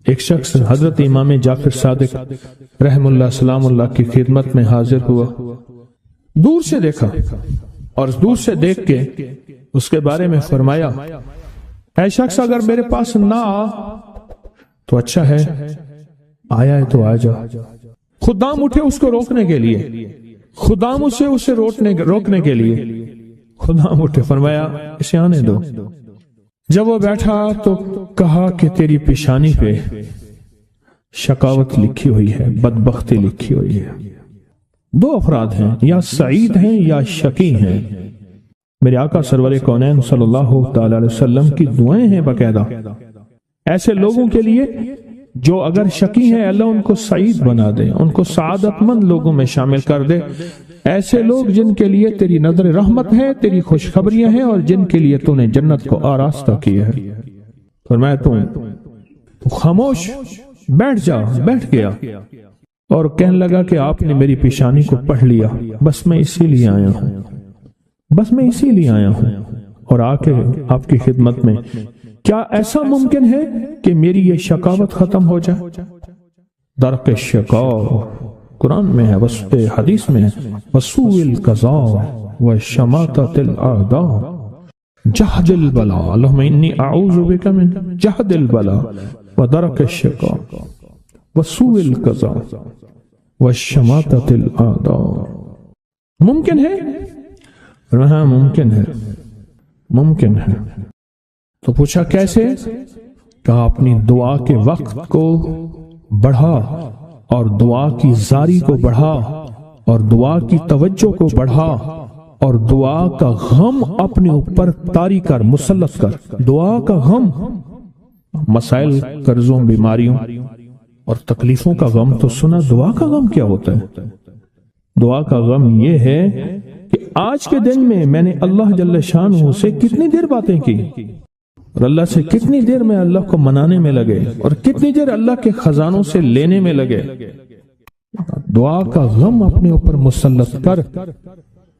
ایک شخص حضرت امام جعفر صادق رحم اللہ سلام اللہ کی خدمت میں حاضر ہوا، دور سے دیکھا اور دور سے دیکھ کے اس کے بارے میں فرمایا، اے شخص اگر میرے پاس نہ آ تو اچھا ہے، آیا ہے تو آ جا۔ خدام اٹھے اس کو روکنے کے لیے، خدام اسے روکنے کے لیے خدام اٹھے، فرمایا اسے آنے دو۔ جب وہ بیٹھا تو کہا کہ تیری پیشانی پہ شقاوت لکھی ہوئی ہے، بدبختی لکھی ہوئی ہے۔ دو افراد ہیں، یا سعید ہیں یا شقی ہیں۔ میرے آقا سرور کونین صلی اللہ تعالی علیہ وسلم کی دعائیں ہیں باقاعدہ ایسے لوگوں کے لیے جو اگر شقی ہیں، اللہ ان کو سعید بنا دے، ان کو سعادت مند لوگوں میں شامل کر دے۔ ایسے لوگ جن کے لیے تیری نظر رحمت ہے، تیری خوشخبریاں ہیں، اور جن کے لیے تو نے جنت کو آراستہ کیا ہے۔ فرمایا تو خاموش بیٹھ جا۔ بیٹھ گیا اور کہنے لگا کہ آپ نے میری پیشانی کو پڑھ لیا، بس میں اسی لیے آیا ہوں، بس میں اسی لیے آیا ہوں اور آ کے آپ کی خدمت میں۔ کیا ایسا ممکن ہے کہ میری یہ شقاوت ختم ہو جائے؟ درک شقاء قرآن میں ہے، وسط حدیث میں ہے، وسوء القضاء وشماتۃ الاعداء جہد البلاء، اللہم انی اعوذ بک من جہد البلاء ودرک الشقاء وسوء القضاء وشماتۃ الاعداء۔ ممکن ہے؟ ہاں ممکن ہے، ممکن ہے۔ تو پوچھا کیسے؟ کہا اپنی دعا کے وقت کو بڑھا اور دعا کی زاری کو بڑھا اور دعا کی توجہ کو بڑھا اور دعا کا غم اپنے اوپر طاری کر، مسلط کر۔ دعا کا غم، مسائل، قرضوں، بیماریوں اور تکلیفوں کا غم تو سنا، دعا کا غم کیا ہوتا ہے؟ دعا کا غم یہ ہے کہ آج کے دن میں نے اللہ جل شانہ سے کتنی دیر باتیں کی اور اللہ سے کتنی دیر میں اللہ کو منانے میں لگے اور کتنی دیر اللہ کے خزانوں سے لینے میں لگے۔ دعا کا غم اپنے اوپر مسلط کر،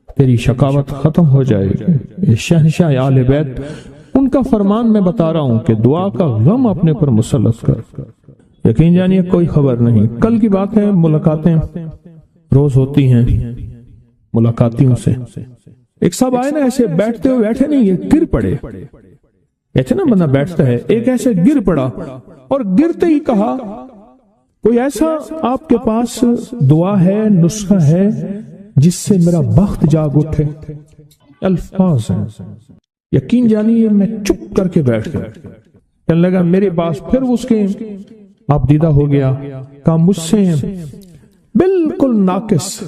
تیری شقاوت ختم ہو جائے گی۔ شہنشاہ آل بیت ان کا فرمان میں بتا رہا ہوں کہ دعا کا غم اپنے اوپر مسلط کر۔ یقین جانیے کوئی خبر نہیں، کل کی بات ہے، ملاقاتیں روز ہوتی ہیں ملاقاتیوں سے۔ ایک صاحب آئے نا، ایسے بیٹھتے ہوئے بیٹھے نہیں، یہ گر پڑے۔ ایسے نا بندہ بیٹھتا ہے، ایک ایسے گر پڑا اور گرتے ہی کہا کوئی ایسا آپ کے پاس دعا ہے، نسخہ ہے جس سے میرا بخت جاگ اٹھے؟ الفاظ ہیں، یقین جانیے میں چپ کر کے بیٹھ گیا۔ کہنے لگا میرے پاس، پھر اس کے آپ دیدہ ہو گیا، کہا مجھ سے بالکل ناقص،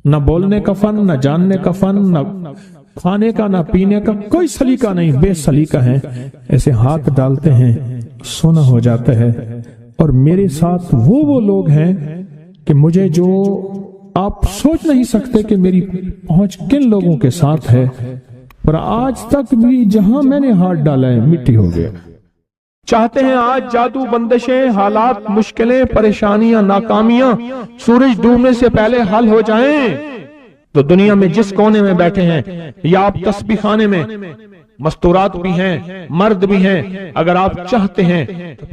نہ بولنے کا فن، نہ جاننے کا فن، نہ کھانے کا، نہ پینے کا، کوئی سلیقہ نہیں، بے سلیقہ ہیں، ایسے ہاتھ ڈالتے ہیں سونا ہو جاتا ہے۔ اور میرے ساتھ وہ لوگ ہیں کہ مجھے جو آپ سوچ نہیں سکتے کہ میری پہنچ کن لوگوں کے ساتھ ہے، پر آج تک بھی جہاں میں نے ہاتھ ڈالا ہے مٹی ہو گیا۔ چاہتے ہیں آج جادو، بندشیں، حالات، مشکلیں، پریشانیاں، ناکامیاں سورج ڈوبنے سے پہلے حل ہو جائیں۔ تو دنیا میں جس کونے میں بیٹھے ہیں، یا آپ تسبیح خانے میں، مستورات بھی ہیں، مرد بھی ہیں، اگر آپ چاہتے ہیں تو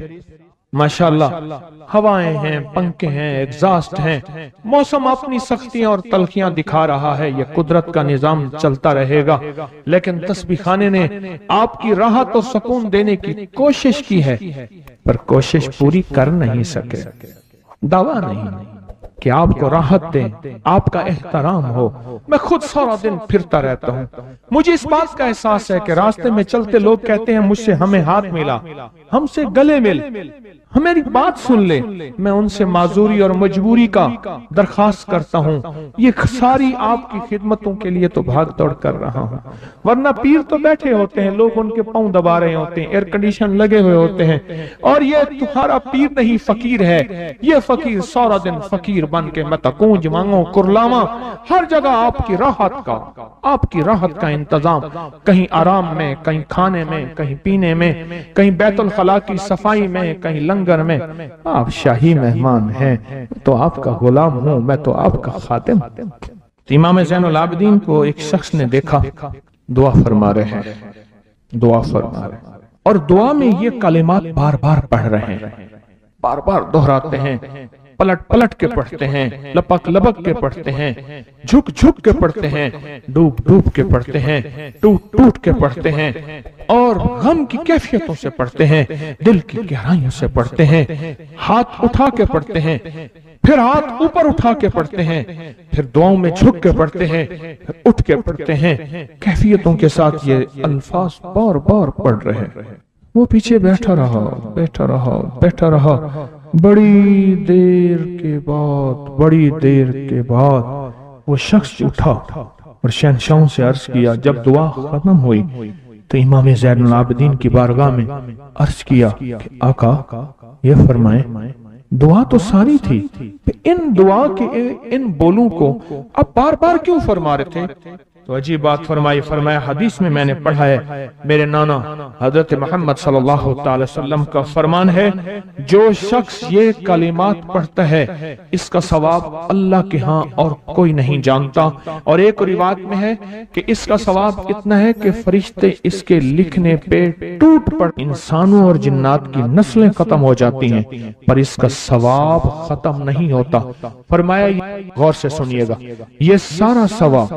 ماشاءاللہ ہوائیں ہیں، پنکھے ہیں، ایگزاسٹ ہیں، موسم اپنی سختیاں اور تلخیاں دکھا رہا ہے، یہ قدرت کا نظام چلتا رہے گا، لیکن تسبیح خانے نے آپ کی راحت اور سکون دینے کی کوشش کی ہے، پر کوشش پوری کر نہیں سکے۔ دعویٰ نہیں کہ آپ کو راحت دیں، آپ کا احترام ہو۔ میں خود سارا دن پھرتا رہتا ہوں، مجھے اس بات کا احساس ہے کہ راستے میں چلتے لوگ کہتے ہیں مجھ سے ہمیں ہاتھ ملا، ہم سے گلے مل، ہماری بات سن لے۔ میں ان سے معذوری اور مجبوری کا درخواست کرتا ہوں، یہ ساری آپ کی خدمتوں کے لیے تو بھاگ دوڑ کر رہا ہوں، ورنہ پیر تو بیٹھے ہوتے ہیں، لوگ ان کے پاؤں دبا رہے ہوتے ہیں، ایئر کنڈیشن لگے ہوئے ہوتے ہیں، اور یہ تمہارا پیر نہیں فقیر ہے، یہ فقیر سارا دن فقیر بن کے میں تکونج مانگوں کرلاواں، ہر جگہ آپ کی راحت کا انتظام، کہیں آرام میں، کہیں کھانے میں، کہیں پینے میں، کہیں بیت الخلاء کی صفائی میں، کہیں لنگر میں۔ آپ شاہی مہمان ہیں تو آپ کا غلام ہوں، میں تو آپ کا خادم۔ امام زین العابدین کو ایک شخص نے دیکھا، دعا فرما رہے ہیں، اور دعا میں یہ کلمات بار بار پڑھ رہے ہیں، بار بار دہراتے ہیں، پلٹ پلٹ کے پڑھتے ہیں، لپک لپک کے پڑھتے ہیں، جھک جھک کے پڑھتے ہیں، ڈوب ڈوب کے پڑھتے ہیں، ٹوٹ ٹوٹ کے پڑھتے ہیں، اور غم کی کیفیتوں سے پڑھتے ہیں، دل کی گہرائیوں سے پڑھتے ہیں، ہاتھ اٹھا کے پڑھتے ہیں، پھر ہاتھ اوپر اٹھا کے پڑھتے ہیں، پھر دعاؤں میں جھک کے پڑھتے ہیں، پھر اٹھ کے پڑھتے ہیں، کیفیتوں کے ساتھ یہ الفاظ بار بار پڑھ رہے ہیں۔ وہ پیچھے بیٹھا رہا بیٹھا رہا بیٹھا رہا، بڑی دیر کے بعد وہ شخص اٹھا اور شہنشاہوں سے عرض کیا۔ جب دعا ختم ہوئی تو امام زین العابدین کی بارگاہ میں عرض کیا کہ آقا یہ فرمائیں، دعا تو ساری تھی، ان دعا کے ان بولوں کو اب بار بار کیوں فرما رہے تھے؟ تو عجیب بات فرمائی، فرمایا حدیث میں نے پڑھا ہے، میرے نانا حضرت محمد صلی اللہ تعالی وسلم کا فرمان ہے، جو شخص یہ کلمات پڑھتا ہے اس کا ثواب اللہ کے ہاں اور کوئی نہیں جانتا۔ اور ایک روایت میں ہے کہ اس کا ثواب اتنا ہے کہ فرشتے اس کے لکھنے پہ ٹوٹ پڑ، انسانوں اور جنات کی نسلیں ختم ہو جاتی ہیں پر اس کا ثواب ختم نہیں ہوتا۔ فرمایا غور سے سنیے گا، یہ سارا ثواب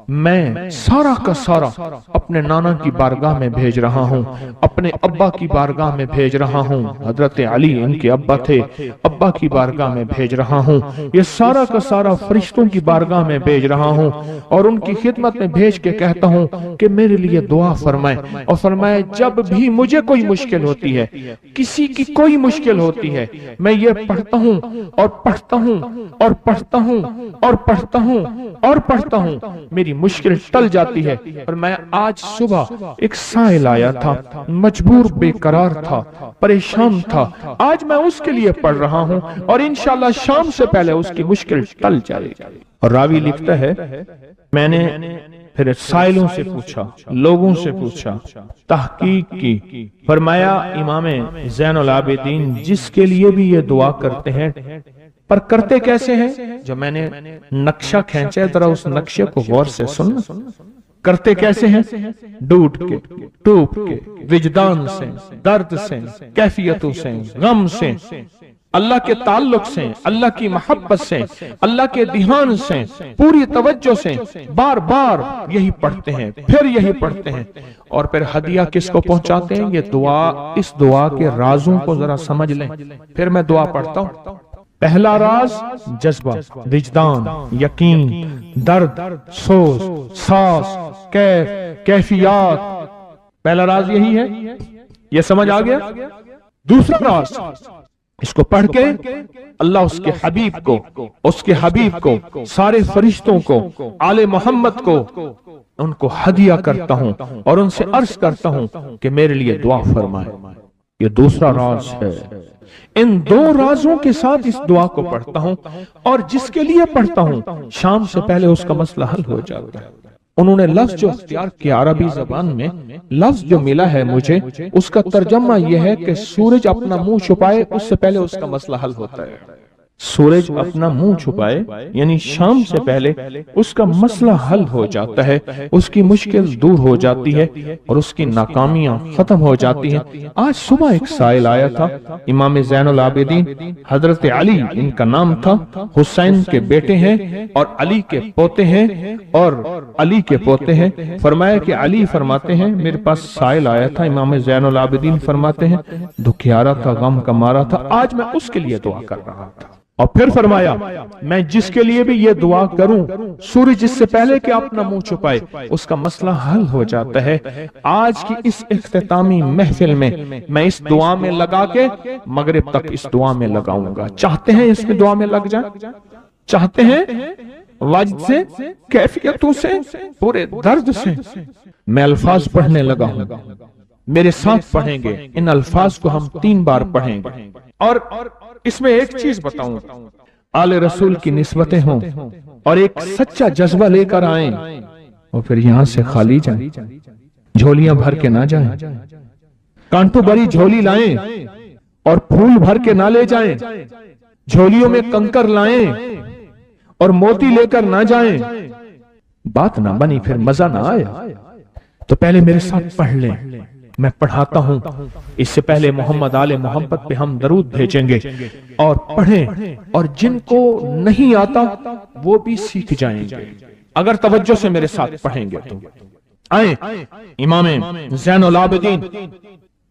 میں سارا کا سارا اپنے نانا کی بارگاہ میں بھیج رہا ہوں، اپنے ابا کی بارگاہ میں بھیج رہا ہوں، حضرت علی ان کے ابا تھے، ابا کی بارگاہ میں بھیج رہا ہوں، یہ سارا کا سارا فرشتوں کی بارگاہ میں بھیج رہا ہوں اور ان کی خدمت میں بھیج کے کہتا ہوں کہ میرے لیے دعا فرمائیں۔ اور فرمائے جب بھی مجھے کوئی مشکل ہوتی ہے، کسی کی کوئی مشکل ہوتی ہے، میں یہ پڑھتا ہوں اور پڑھتا ہوں اور پڑھتا ہوں اور پڑھتا ہوں اور پڑھتا ہوں، میری مشکل ٹل جاتی ہے۔ اور میں آج صبح ایک سائل آیا تھا، مجبور بے قرار تھا، پریشان تھا، آج میں اس کے لیے پڑھ رہا ہوں اور انشاءاللہ شام سے پہلے اس کی مشکل ٹل جائے گی۔ اور راوی لکھتا ہے میں نے پھر سائلوں سے پوچھا، لوگوں سے پوچھا، تحقیق کی، فرمایا امام زین العابدین جس کے لیے بھی یہ دعا کرتے ہیں، پر کرتے کیسے ہیں؟ جو میں نے نقشہ کھینچا ہے ذرا اس نقشے کو غور سے سننا۔ کرتے کیسے ہیں؟ ڈوٹ کے، ٹوپ کے، وجدان سے، درد سے، کیفیتوں سے، غم سے، اللہ کے تعلق سے، اللہ کی محبت سے، اللہ کے دھیان سے، پوری توجہ سے بار بار یہی پڑھتے ہیں، پھر یہی پڑھتے ہیں، اور پھر ہدیہ کس کو پہنچاتے ہیں؟ یہ دعا، اس دعا کے رازوں کو ذرا سمجھ لیں۔ پھر میں دعا پڑھتا ہوں۔ پہلا راز جذبہ، وجدان، یقین، درد، سوز، ساس، کیف، کیفیات، پہلا راز یہی ہے، یہ سمجھ آ گیا؟ دوسرا راز، اس کو پڑھ کے اللہ اس کے حبیب کو، اس کے حبیب کو، سارے فرشتوں کو، آل محمد کو، ان کو ہدیہ کرتا ہوں اور ان سے عرض کرتا ہوں کہ میرے لیے دعا فرمائے۔ یہ دوسرا راز ہے۔ ان دو رازوں کے ساتھ اس دعا کو پڑھتا ہوں اور جس کے لیے پڑھتا ہوں شام سے پہلے اس کا مسئلہ حل ہو جاتا ہے۔ انہوں نے لفظ جو اختیار کیا عربی زبان میں، لفظ جو ملا ہے مجھے، اس کا ترجمہ یہ ہے کہ سورج اپنا منہ چھپائے اس سے پہلے اس کا مسئلہ حل ہوتا ہے۔ سورج اپنا منہ چھپائے یعنی شام سے پہلے اس کا مسئلہ حل ہو جاتا ہے، اس کی مشکل دور ہو جاتی ہے اور اس کی ناکامیاں ختم ہو جاتی ہیں۔ آج صبح ایک سائل آیا تھا، امام زین العابدین حضرت علی ان کا نام تھا، حسین کے بیٹے ہیں اور علی کے پوتے ہیں اور علی کے پوتے ہیں۔ فرمایا کہ علی فرماتے ہیں میرے پاس سائل آیا تھا، امام زین العابدین فرماتے ہیں دکھیارا تھا، غم کا مارا تھا، آج میں اس کے لیے دعا کر رہا تھا۔ اور پھر فرمایا میں جس کے لیے بھی یہ دعا کروں، سورج جس سے پہلے کہ اپنا منہ چھپائے اس کا مسئلہ حل ہو جاتا ہے۔ آج کی اس اختتامی محفل میں میں اس دعا میں لگا کے مغرب تک اس دعا میں لگاؤں گا۔ چاہتے ہیں اس میں دعا میں لگ جائیں؟ چاہتے ہیں وجد سے، کیفیتوں سے، پورے درد سے؟ میں الفاظ پڑھنے لگا ہوں، میرے ساتھ پڑھیں گے، ان الفاظ کو ہم 3 بار پڑھیں گے۔ اور اس میں ایک چیز بتاؤں، آل رسول کی نسبتیں ہوں اور ایک سچا جذبہ لے کر آئیں اور پھر یہاں سے خالی جائیں، جھولیاں بھر کے نہ جائیں، کانٹوں بھری جھولی لائیں اور پھول بھر کے نہ لے جائیں، جھولیوں میں کنکر لائیں اور موتی لے کر نہ جائیں، بات نہ بنی پھر مزہ نہ آیا۔ تو پہلے میرے ساتھ پڑھ لیں، میں پڑھاتا ہوں، اس سے پہلے محمد آل محمد پہ ہم درود بھیجیں گے اور پڑھیں، اور جن کو نہیں آتا وہ بھی سیکھ جائیں گے اگر توجہ سے میرے ساتھ پڑھیں گے تو۔ آئیں امام زین العابدین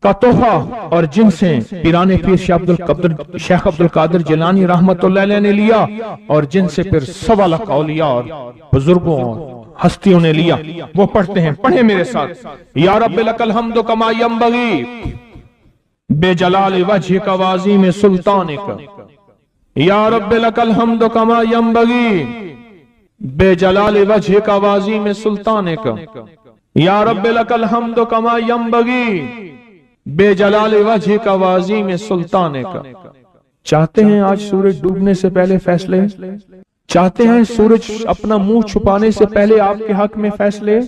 کا تحفہ اور جن سے پیران پیر شیخ عبد القادر جیلانی رحمت اللہ علیہ نے لیا، اور جن سے پھر 1.25 لاکھ اولیاء اور بزرگوں اور ہستیوں نے لیا، وہ پڑھتے ہیں۔ پڑھیں میرے ساتھ۔ یا رب لک الحمد کما ینبغی بے جلال وجہک وعظیم سلطانک، یا رب لک الحمد کما ینبغی بے جلال وجہک وعظیم سلطانک، یا رب لک الحمد کما ینبغی بے جلال وجہک وعظیم سلطانک۔ چاہتے ہیں آج سورج ڈوبنے سے پہلے فیصلے؟ چاہتے ہیں سورج اپنا منہ چھپانے سے پہلے آپ کے حق میں فیصلے؟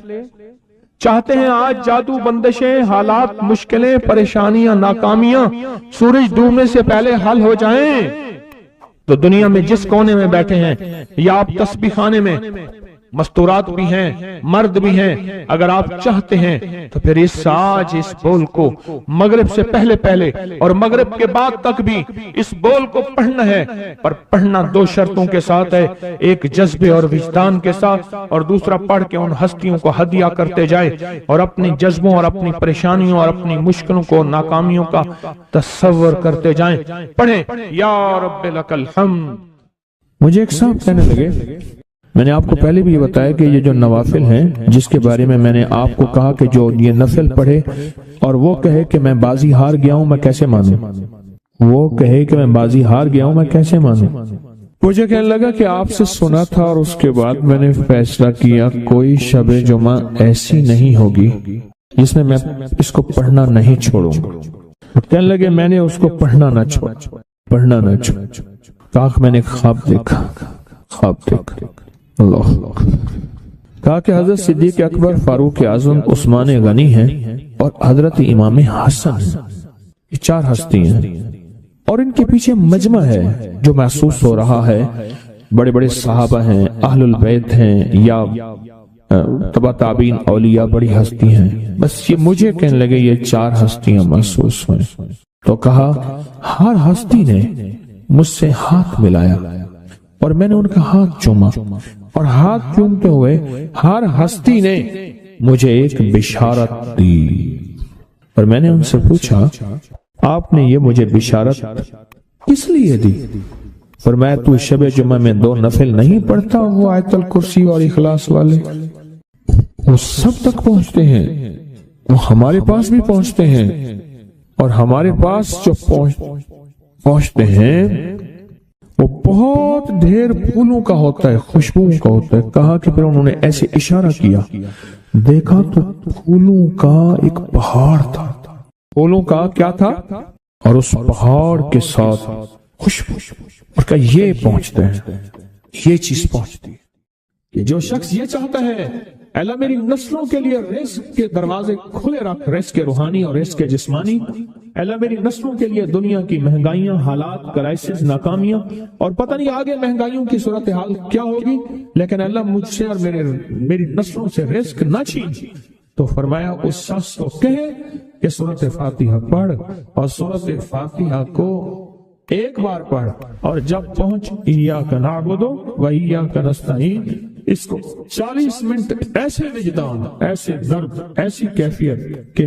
چاہتے ہیں آج جادو، بندشیں، حالات، مشکلیں، پریشانیاں، ناکامیاں سورج ڈوبنے سے پہلے حل ہو جائیں؟ تو دنیا میں جس کونے میں بیٹھے ہیں، یا آپ تسبیح خانے میں، مستورات بھی ہیں، مرد بھی ہیں، اگر آپ چاہتے ہیں تو پھر آج اس بول کو مغرب سے پہلے اور مغرب کے بعد تک بھی اس بول کو پڑھنا ہے، پر پڑھنا 2 شرطوں کے ساتھ ہے، ایک جذبے اور وجدان کے ساتھ، اور دوسرا پڑھ کے ان ہستیوں کو ہدیہ کرتے جائے اور اپنی جذبوں اور اپنی پریشانیوں اور اپنی مشکلوں کو، ناکامیوں کا تصور کرتے جائیں۔ پڑھیں یا رب لک الحمد۔ مجھے ایک صاحب کہنے لگے، میں نے آپ کو پہلے بھی یہ بتایا کہ یہ جو نوافل ہیں جس کے بارے میں نے آپ کو کہا کہ جو یہ نفل پڑھے اور وہ کہے کہ میں بازی ہار گیا ہوں، میں کیسے مانوں؟ وہ کہے کہ میں بازی ہار گیا ہوں، میں کیسے مانوں؟ مجھے کہنے لگا کہ آپ سے سنا تھا اور اس کے بعد میں نے فیصلہ کیا کوئی شب جمعہ ایسی نہیں ہوگی جس میں اس کو پڑھنا نہیں چھوڑوں گا۔ کہنے لگے میں نے اس کو پڑھنا نہ چھوڑ۔ کاخ میں نے خواب دیکھا اللہ، کہا کہ حضرت صدیق اکبر، فاروق اعظم، عثمان غنی ہیں اور حضرت امام حسن ہیں، یہ 4 ہستی ہیں، اور ان کے پیچھے مجمع ہے جو محسوس ہو رہا ہے، بڑے بڑے صحابہ ہیں، اہل البیت ہیں، یا تبع تابعین اولیاء، بڑی ہستی ہیں۔ بس یہ مجھے کہنے لگے یہ 4 ہستیاں محسوس ہوئیں، تو کہا ہر ہستی نے مجھ سے ہاتھ ملایا اور میں نے ان کا ہاتھ چوما، اور ہاتھ چومتے ہوئے ہر ہستی نے مجھے ایک بشارت دی، اور میں نے ان سے پوچھا آپ نے یہ مجھے بشارت کس لیے دی؟ فرمایا تو شب جمعہ میں 2 نفل نہیں پڑھتا، وہ آیت الکرسی اور اخلاص والے، وہ سب تک پہنچتے ہیں، وہ ہمارے پاس بھی پہنچتے ہیں، اور ہمارے پاس جو پہنچتے ہیں وہ بہت ڈھیر پھولوں کا ہوتا ہے، خوشبو کا ہوتا ہے۔ کہا کہ پھر انہوں نے ایسے اشارہ کیا، دیکھا تو پھولوں کا ایک پہاڑ تھا، پھولوں کا کیا تھا، اور اس پہاڑ کے ساتھ خوشبو، اور کہا یہ پہنچتے ہیں، یہ چیز پہنچتی ہے کہ جو شخص یہ چاہتا ہے اللہ میری نسلوں کے لیے رزق کے دروازے کھلے رکھ، رزق کے روحانی اور رزق کے جسمانی، اللہ میری نسلوں کے لیے دنیا کی مہنگائیاں، حالات، کرائسس، ناکامیاں، اور پتہ نہیں آگے مہنگائیوں کی صورتحال کیا ہوگی، لیکن اللہ مجھ سے اور میری نسلوں سے رزق نہ چھین۔ تو فرمایا اس شخص کو کہے کہ سورۃ فاتحہ پڑھ، اور سورۃ فاتحہ کو ایک بار پڑھ، اور جب پہنچ ایاک نعبد و ایاک نستعین، اس کو 40 منٹ ایسے وجدان، ایسے درد، ایسی کیفیت کہ